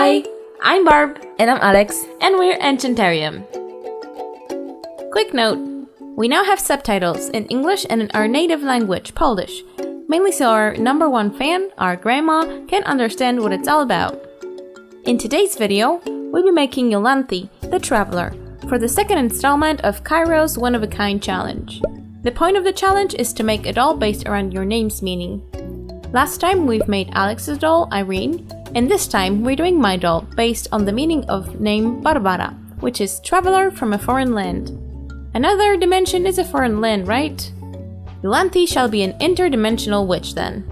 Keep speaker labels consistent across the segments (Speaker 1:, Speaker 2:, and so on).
Speaker 1: Hi! I'm Barb.
Speaker 2: And I'm Alex.
Speaker 1: And we're Enchanterium. Quick note, we now have subtitles in English and in our native language, Polish, mainly so our number one fan, our grandma, can understand what it's all about. In today's video, we'll be making Iolanthe, the Traveler, for the second installment of Kyro's one-of-a-kind challenge. The point of the challenge is to make a doll based around your name's meaning. Last time we've made Alex's doll, Irene, and this time we're doing my doll based on the meaning of name Barbara, which is traveler from a foreign land. Another dimension is a foreign land, right? Iolanthe shall be an interdimensional witch then.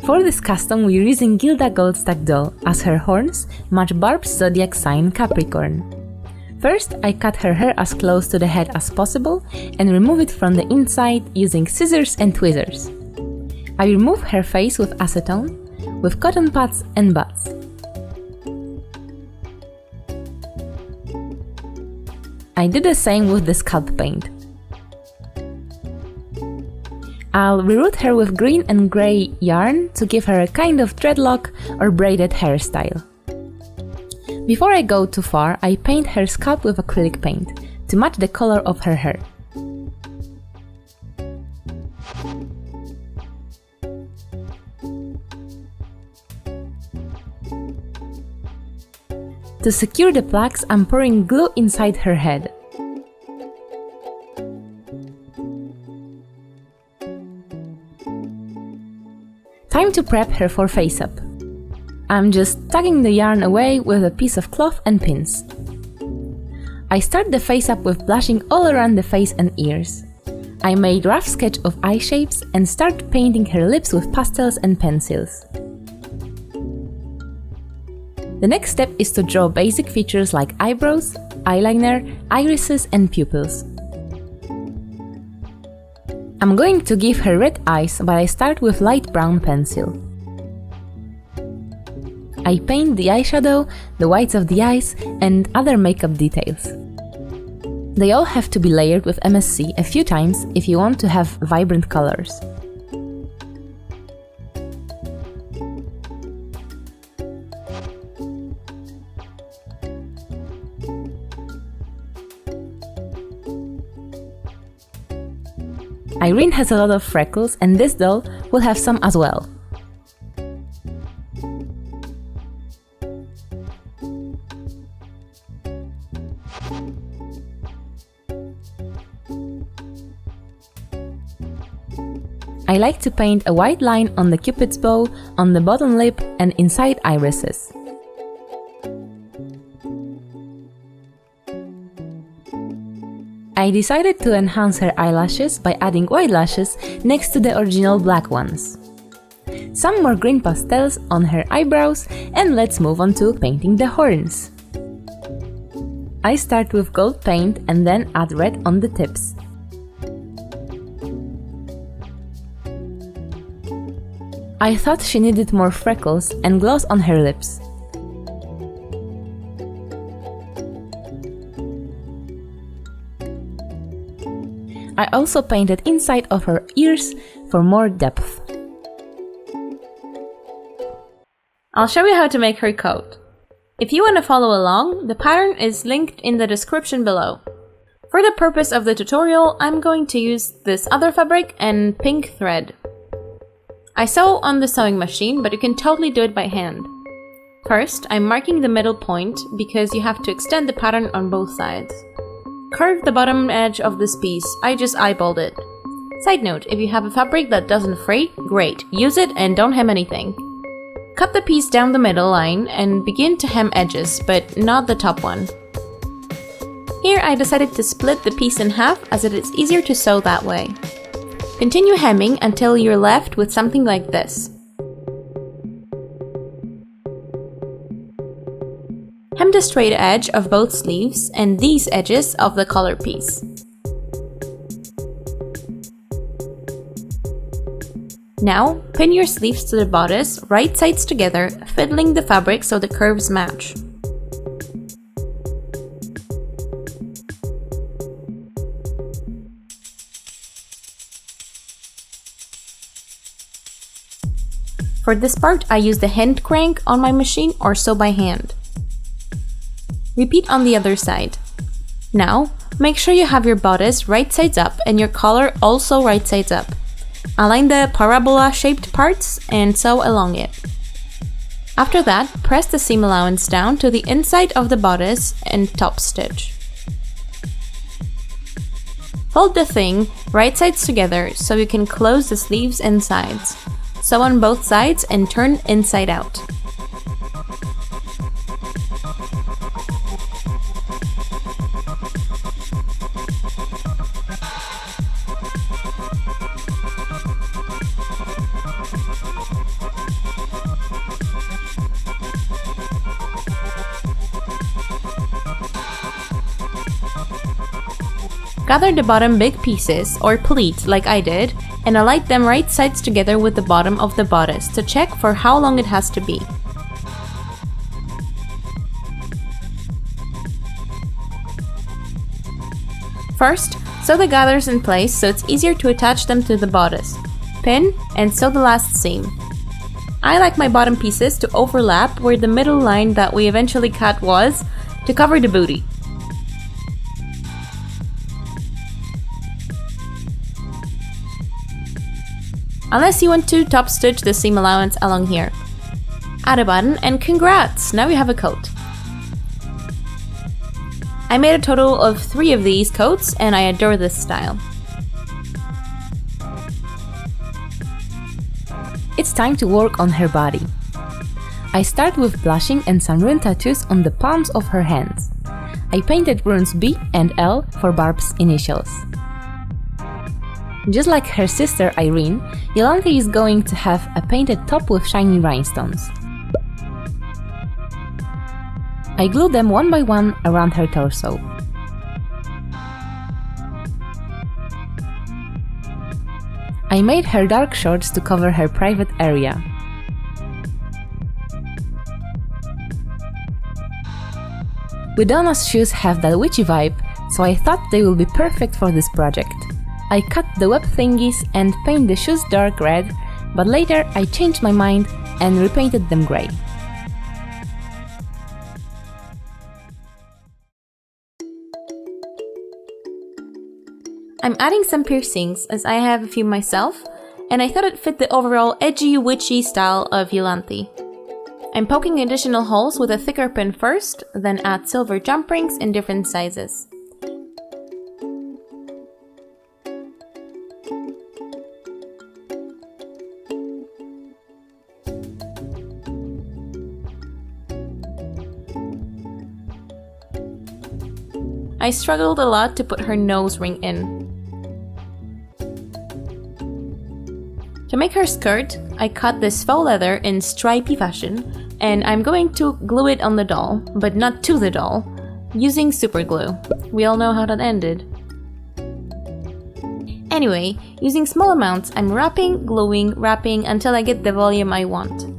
Speaker 2: For this custom we're using Gilda Goldstack doll, as her horns match Barb's zodiac sign Capricorn. First, I cut her hair as close to the head as possible and remove it from the inside using scissors and tweezers. I remove her face with acetone, with cotton pads and buds. I did the same with the scalp paint. I'll reroute her with green and grey yarn to give her a kind of dreadlock or braided hairstyle. Before I go too far, I paint her scalp with acrylic paint to match the color of her hair. To secure the plaques, I'm pouring glue inside her head. Time to prep her for Faceup. I'm just tucking the yarn away with a piece of cloth and pins. I start the Faceup with blushing all around the face and ears. I made rough sketch of eye shapes and start painting her lips with pastels and pencils. The next step is to draw basic features like eyebrows, eyeliner, irises and pupils. I'm going to give her red eyes, but I start with light brown pencil. I paint the eyeshadow, the whites of the eyes and other makeup details. They all have to be layered with MSC a few times if you want to have vibrant colors. Irene has a lot of freckles and this doll will have some as well. I like to paint a white line on the cupid's bow, on the bottom lip and inside irises. I decided to enhance her eyelashes by adding white lashes next to the original black ones. Some more green pastels on her eyebrows, and let's move on to painting the horns. I start with gold paint and then add red on the tips. I thought she needed more freckles and gloss on her lips. I also painted inside of her ears for more depth.
Speaker 1: I'll show you how to make her coat. If you want to follow along, the pattern is linked in the description below. For the purpose of the tutorial, I'm going to use this other fabric and pink thread. I sew on the sewing machine, but you can totally do it by hand. First, I'm marking the middle point because you have to extend the pattern on both sides. Curve the bottom edge of this piece, I just eyeballed it. Side note, if you have a fabric that doesn't fray, great, use it and don't hem anything. Cut the piece down the middle line and begin to hem edges, but not the top one. Here I decided to split the piece in half as it is easier to sew that way. Continue hemming until you're left with something like this. Hem the straight edge of both sleeves and these edges of the collar piece. Now, pin your sleeves to the bodice, right sides together, fiddling the fabric so the curves match. For this part, I use the hand crank on my machine or sew by hand. Repeat on the other side. Now, make sure you have your bodice right sides up and your collar also right sides up. Align the parabola-shaped parts and sew along it. After that, press the seam allowance down to the inside of the bodice and top stitch. Fold the thing right sides together so you can close the sleeves and sides. Sew on both sides and turn inside out. Gather the bottom big pieces, or pleat like I did, and align them right sides together with the bottom of the bodice to check for how long it has to be. First, sew the gathers in place so it's easier to attach them to the bodice. Pin and sew the last seam. I like my bottom pieces to overlap where the middle line that we eventually cut was, to cover the booty. Unless you want to top stitch the seam allowance along here. Add a button and congrats! Now you have a coat. I made a total of 3 of these coats and I adore this style.
Speaker 2: It's time to work on her body. I start with blushing and some rune tattoos on the palms of her hands. I painted runes B and L for Barb's initials. Just like her sister Irene, Iolanthe is going to have a painted top with shiny rhinestones. I glue them one by one around her torso. I made her dark shorts to cover her private area. Widowna's shoes have that witchy vibe, so I thought they will be perfect for this project. I cut the web thingies and paint the shoes dark red, but later I changed my mind and repainted them grey.
Speaker 1: I'm adding some piercings as I have a few myself, and I thought it fit the overall edgy, witchy style of Iolanthe. I'm poking additional holes with a thicker pin first, then add silver jump rings in different sizes. I struggled a lot to put her nose ring in. To make her skirt, I cut this faux leather in stripy fashion, and I'm going to glue it on the doll, but not to the doll, using super glue. We all know how that ended. Anyway, using small amounts, I'm wrapping, gluing, wrapping until I get the volume I want.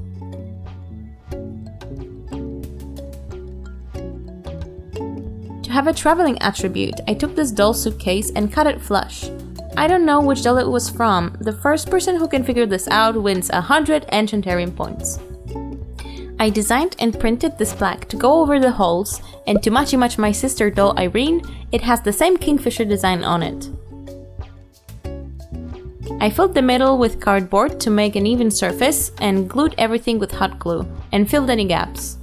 Speaker 1: To have a traveling attribute, I took this doll suitcase and cut it flush. I don't know which doll it was from. The first person who can figure this out wins 100 Enchanterium points. I designed and printed this plaque to go over the holes, and to match my sister doll Irene, it has the same kingfisher design on it. I filled the middle with cardboard to make an even surface and glued everything with hot glue, and filled any gaps.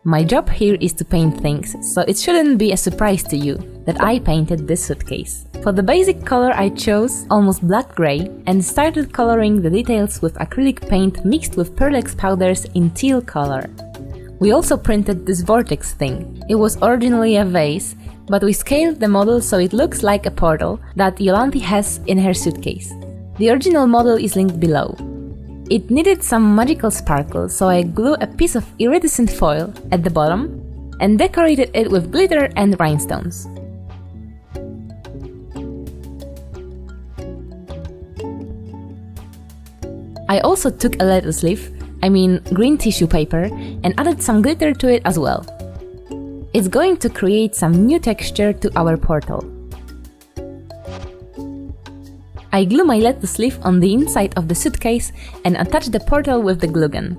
Speaker 2: My job here is to paint things, so it shouldn't be a surprise to you that I painted this suitcase. For the basic color I chose almost black-grey and started coloring the details with acrylic paint mixed with Pearlex powders in teal color. We also printed this vortex thing. It was originally a vase, but we scaled the model so it looks like a portal that Iolanthe has in her suitcase. The original model is linked below. It needed some magical sparkle, so I glued a piece of iridescent foil at the bottom and decorated it with glitter and rhinestones. I also took a lettuce leaf, green tissue paper, and added some glitter to it as well. It's going to create some new texture to our portal. I glue my lettuce leaf on the inside of the suitcase and attach the portal with the glue gun.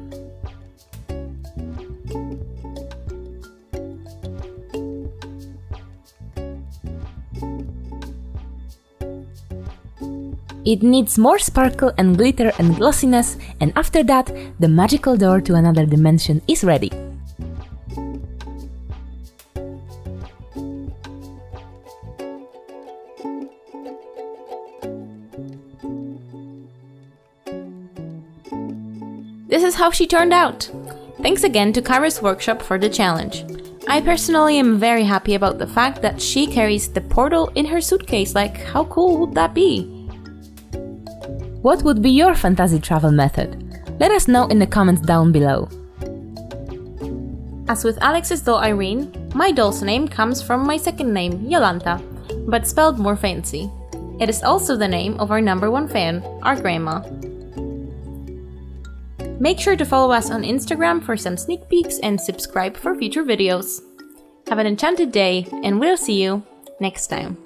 Speaker 2: It needs more sparkle and glitter and glossiness, and after that, the magical door to another dimension is ready.
Speaker 1: This is how she turned out! Thanks again to Kyro's workshop for the challenge. I personally am very happy about the fact that she carries the portal in her suitcase, like how cool would that be?
Speaker 2: What would be your fantasy travel method? Let us know in the comments down below.
Speaker 1: As with Alex's doll Irene, my doll's name comes from my second name, Iolanthe, but spelled more fancy. It is also the name of our #1 fan, our grandma. Make sure to follow us on Instagram for some sneak peeks and subscribe for future videos. Have an enchanted day, and we'll see you next time.